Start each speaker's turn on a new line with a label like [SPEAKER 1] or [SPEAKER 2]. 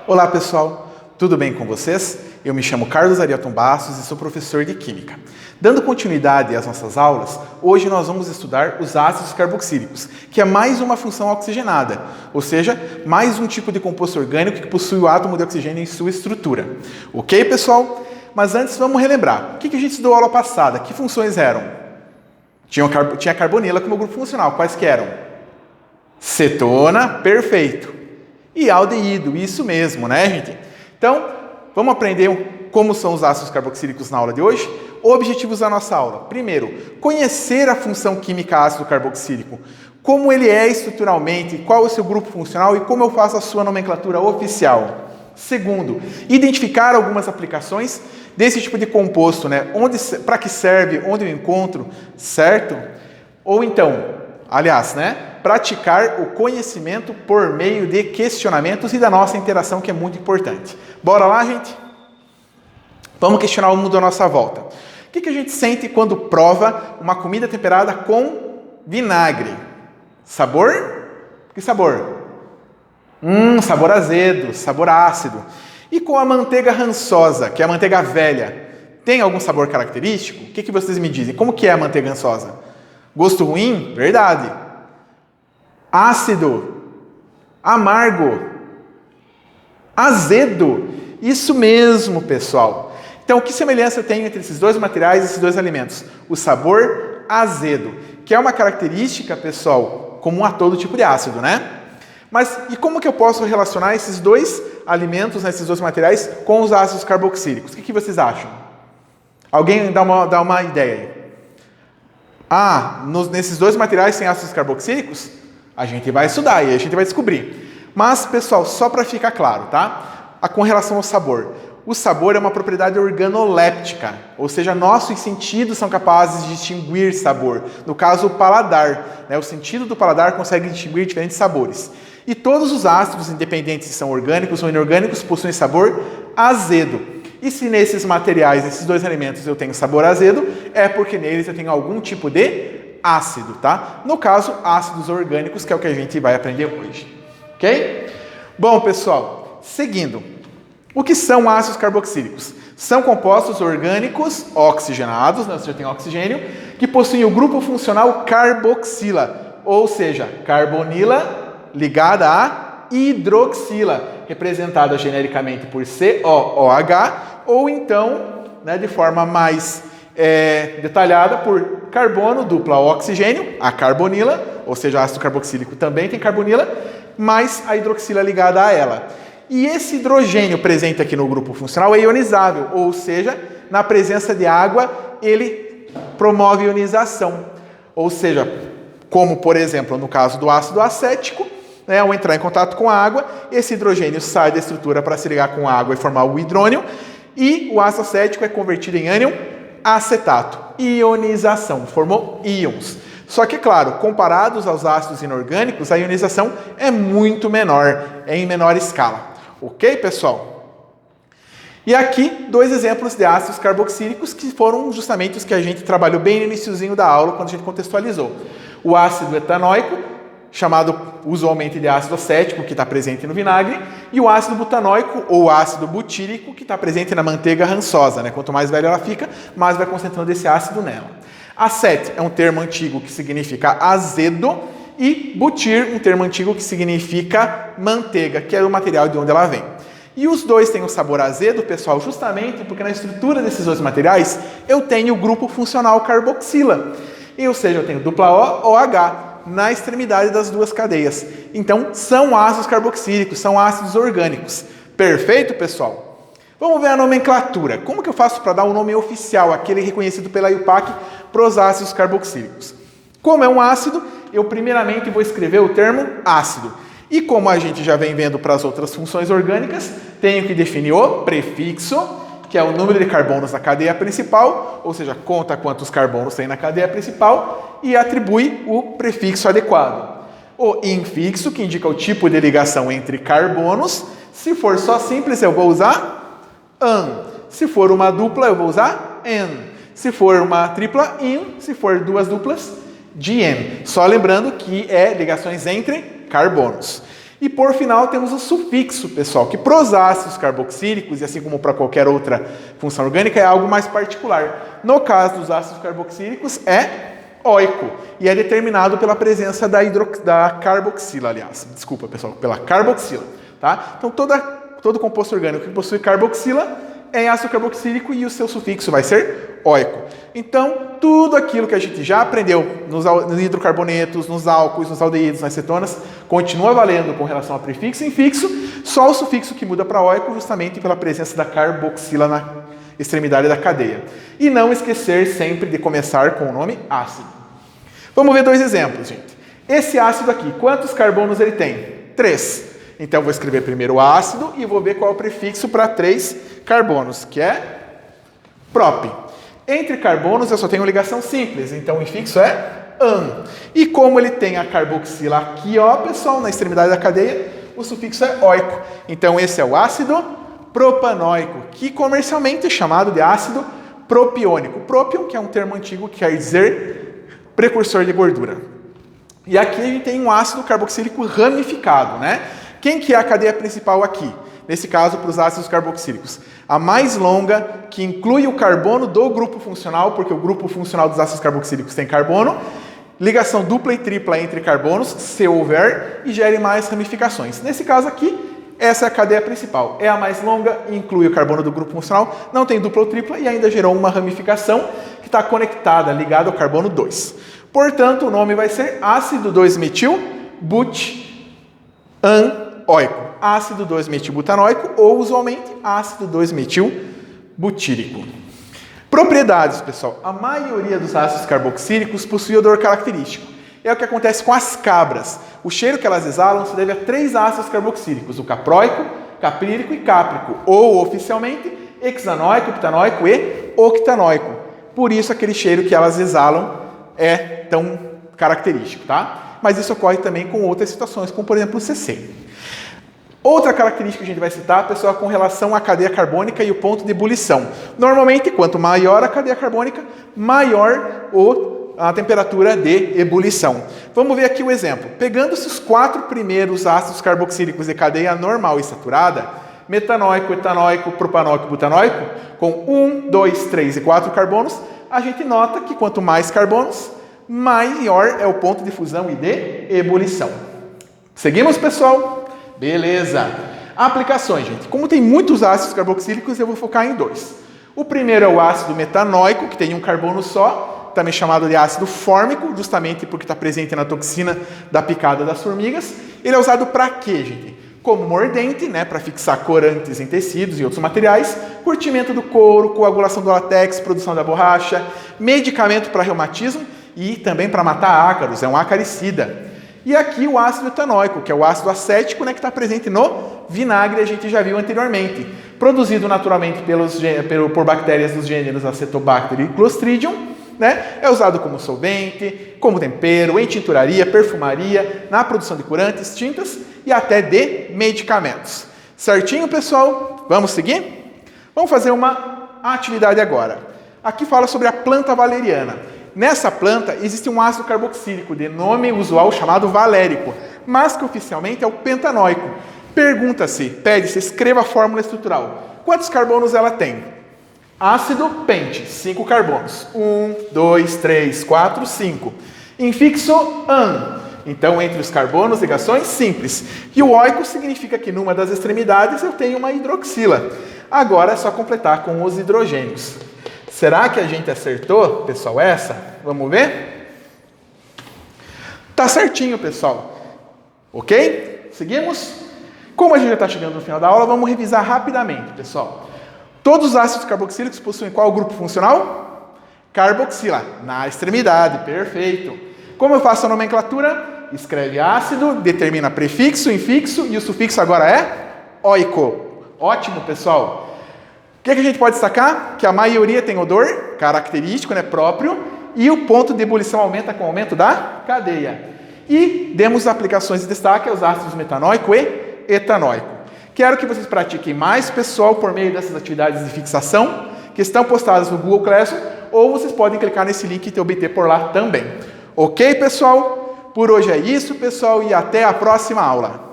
[SPEAKER 1] Olá pessoal, tudo bem com vocês? Eu me chamo Carlos Arielton Bastos e sou professor de Química. Dando continuidade às nossas aulas, hoje nós vamos estudar os ácidos carboxílicos, que é mais uma função oxigenada, ou seja, mais um tipo de composto orgânico que possui o átomo de oxigênio em sua estrutura. Ok, pessoal? Mas antes vamos relembrar. O que a gente estudou na aula passada? Que funções eram? Tinha carbonila como grupo funcional. Quais que eram? Cetona, perfeito. E aldeído, isso mesmo, né, gente? Então, vamos aprender como são os ácidos carboxílicos na aula de hoje? Objetivos da nossa aula. Primeiro, conhecer a função química ácido carboxílico. Como ele é estruturalmente, qual é o seu grupo funcional e como eu faço a sua nomenclatura oficial. Segundo, identificar algumas aplicações desse tipo de composto, né? Para que serve, onde eu encontro, certo? Ou então, aliás, né? Praticar o conhecimento por meio de questionamentos e da nossa interação, que é muito importante. Bora lá, gente? Vamos questionar o mundo à nossa volta. O que a gente sente quando prova uma comida temperada com vinagre? Sabor? Que sabor? Sabor azedo, sabor ácido. E com a manteiga rançosa, que é a manteiga velha, tem algum sabor característico? O que vocês me dizem? Como que é a manteiga rançosa? Gosto ruim? Verdade. Ácido? Amargo? Azedo? Isso mesmo, pessoal. Então, que semelhança eu tenho entre esses dois materiais, esses dois alimentos? O sabor azedo, que é uma característica, pessoal, comum a todo tipo de ácido, né? Mas e como que eu posso relacionar esses dois alimentos, esses dois materiais, com os ácidos carboxílicos? O que vocês acham? Alguém dá uma ideia aí. Nesses dois materiais tem ácidos carboxílicos? A gente vai estudar e a gente vai descobrir. Mas, pessoal, só para ficar claro, tá? Com relação ao sabor. O sabor é uma propriedade organoléptica, ou seja, nossos sentidos são capazes de distinguir sabor. No caso, o paladar, né? O sentido do paladar consegue distinguir diferentes sabores. E todos os ácidos, independentes se são orgânicos ou inorgânicos, possuem sabor azedo. E se nesses materiais, nesses dois alimentos, eu tenho sabor azedo, é porque neles eu tenho algum tipo de ácido, tá? No caso, ácidos orgânicos, que é o que a gente vai aprender hoje. Ok? Bom, pessoal, seguindo. O que são ácidos carboxílicos? São compostos orgânicos oxigenados, né, ou seja, tem oxigênio, que possuem o grupo funcional carboxila, ou seja, carbonila ligada a hidroxila, representada genericamente por COOH, ou então, né, de forma mais detalhada, por carbono dupla oxigênio, a carbonila, ou seja, ácido carboxílico também tem carbonila, mais a hidroxila ligada a ela. E esse hidrogênio presente aqui no grupo funcional é ionizável, ou seja, na presença de água, ele promove ionização. Ou seja, como por exemplo no caso do ácido acético, né, ao entrar em contato com a água, esse hidrogênio sai da estrutura para se ligar com a água e formar o hidrônio, e o ácido acético é convertido em ânion acetato. Ionização, formou íons. Só que, claro, comparados aos ácidos inorgânicos, a ionização é muito menor, é em menor escala. Ok, pessoal? E aqui, dois exemplos de ácidos carboxílicos que foram justamente os que a gente trabalhou bem no iniciozinho da aula, quando a gente contextualizou. O ácido etanoico, chamado usualmente de ácido acético, que está presente no vinagre, e o ácido butanoico, ou ácido butírico, que está presente na manteiga rançosa, né? Quanto mais velha ela fica, mais vai concentrando esse ácido nela. Acet é um termo antigo que significa azedo, e butir, um termo antigo que significa manteiga, que é o material de onde ela vem. E os dois têm o sabor azedo, pessoal, justamente porque na estrutura desses dois materiais eu tenho o grupo funcional carboxila. Ou seja, eu tenho dupla OH na extremidade das duas cadeias. Então, são ácidos carboxílicos, são ácidos orgânicos. Perfeito, pessoal? Vamos ver a nomenclatura. Como que eu faço para dar um nome oficial, aquele reconhecido pela IUPAC, para os ácidos carboxílicos? Como é um ácido, eu primeiramente vou escrever o termo ácido. E como a gente já vem vendo para as outras funções orgânicas, tenho que definir o prefixo, que é o número de carbonos na cadeia principal, ou seja, conta quantos carbonos tem na cadeia principal, e atribui o prefixo adequado. O infixo, que indica o tipo de ligação entre carbonos. Se for só simples, eu vou usar an. Se for uma dupla, eu vou usar en. Se for uma tripla, in. Se for duas duplas, dien. Só lembrando que é ligações entre carbonos. E por final temos o sufixo, pessoal, que para os ácidos carboxílicos, e assim como para qualquer outra função orgânica, é algo mais particular. No caso dos ácidos carboxílicos é óico, e é determinado pela presença da carboxila, aliás. Desculpa, pessoal, pela carboxila. Tá? Então todo composto orgânico que possui carboxila é ácido carboxílico e o seu sufixo vai ser óico. Então, tudo aquilo que a gente já aprendeu nos hidrocarbonetos, nos álcoois, nos aldeídos, nas cetonas, continua valendo com relação a prefixo e infixo, só o sufixo que muda para óico justamente pela presença da carboxila na extremidade da cadeia. E não esquecer sempre de começar com o nome ácido. Vamos ver dois exemplos, gente. Esse ácido aqui, quantos carbonos ele tem? 3. Então, vou escrever primeiro o ácido e vou ver qual é o prefixo para 3 carbonos, que é prop. Entre carbonos eu só tenho ligação simples, então o infixo é an. E como ele tem a carboxila aqui, ó, pessoal, na extremidade da cadeia, o sufixo é óico. Então, esse é o ácido propanoico, que comercialmente é chamado de ácido propiônico. Propion, que é um termo antigo que quer dizer precursor de gordura. E aqui a gente tem um ácido carboxílico ramificado, né? Quem que é a cadeia principal aqui? Nesse caso, para os ácidos carboxílicos. A mais longa, que inclui o carbono do grupo funcional, porque o grupo funcional dos ácidos carboxílicos tem carbono, ligação dupla e tripla entre carbonos, se houver, e gere mais ramificações. Nesse caso aqui, essa é a cadeia principal. É a mais longa, inclui o carbono do grupo funcional, não tem dupla ou tripla e ainda gerou uma ramificação que está conectada, ligada ao carbono 2. Portanto, o nome vai ser ácido 2-metil-butanóico. Ácido 2-metilbutanoico ou, usualmente, ácido 2-metilbutírico. Propriedades, pessoal. A maioria dos ácidos carboxílicos possui odor característico. É o que acontece com as cabras. O cheiro que elas exalam se deve a 3 ácidos carboxílicos, o caproico, caprílico e cáprico, ou, oficialmente, hexanoico, eptanoico e octanoico. Por isso, aquele cheiro que elas exalam é tão característico, tá? Mas isso ocorre também com outras situações, como, por exemplo, o CC. Outra característica que a gente vai citar, pessoal, com relação à cadeia carbônica e o ponto de ebulição. Normalmente, quanto maior a cadeia carbônica, maior a temperatura de ebulição. Vamos ver aqui o exemplo. Pegando-se os 4 primeiros ácidos carboxílicos de cadeia normal e saturada, metanoico, etanóico, propanóico e butanoico, com 1, 2, 3 e 4 carbonos, a gente nota que quanto mais carbonos, maior é o ponto de fusão e de ebulição. Seguimos, pessoal? Beleza. Aplicações, gente. Como tem muitos ácidos carboxílicos, eu vou focar em 2. O primeiro é o ácido metanoico, que tem um carbono só, também chamado de ácido fórmico, justamente porque está presente na toxina da picada das formigas. Ele é usado para quê, gente? Como mordente, né, para fixar corantes em tecidos e outros materiais, curtimento do couro, coagulação do látex, produção da borracha, medicamento para reumatismo e também para matar ácaros, é um acaricida. E aqui o ácido etanoico, que é o ácido acético, né, que está presente no vinagre, a gente já viu anteriormente. Produzido naturalmente por bactérias dos gêneros Acetobacter e Clostridium, né, é usado como solvente, como tempero, em tinturaria, perfumaria, na produção de corantes, tintas e até de medicamentos. Certinho, pessoal? Vamos seguir? Vamos fazer uma atividade agora. Aqui fala sobre a planta valeriana. Nessa planta existe um ácido carboxílico de nome usual chamado valérico, mas que oficialmente é o pentanoico. Pede-se, escreva a fórmula estrutural. Quantos carbonos ela tem? Ácido pente, 5 carbonos. 1, 2, 3, 4, 5. Infixo an. Então, entre os carbonos, ligações simples. E o óico significa que numa das extremidades eu tenho uma hidroxila. Agora é só completar com os hidrogênios. Será que a gente acertou, pessoal, essa? Vamos ver? Tá certinho, pessoal. Ok? Seguimos? Como a gente já está chegando no final da aula, vamos revisar rapidamente, pessoal. Todos os ácidos carboxílicos possuem qual grupo funcional? Carboxila, na extremidade, perfeito. Como eu faço a nomenclatura? Escreve ácido, determina prefixo, infixo e o sufixo agora é óico. Ótimo, pessoal. O que a gente pode destacar? Que a maioria tem odor característico, né, próprio, e o ponto de ebulição aumenta com o aumento da cadeia. E demos aplicações de destaque aos ácidos metanoico e etanoico. Quero que vocês pratiquem mais, pessoal, por meio dessas atividades de fixação, que estão postadas no Google Classroom, ou vocês podem clicar nesse link e obter por lá também. Ok, pessoal? Por hoje é isso, pessoal, e até a próxima aula.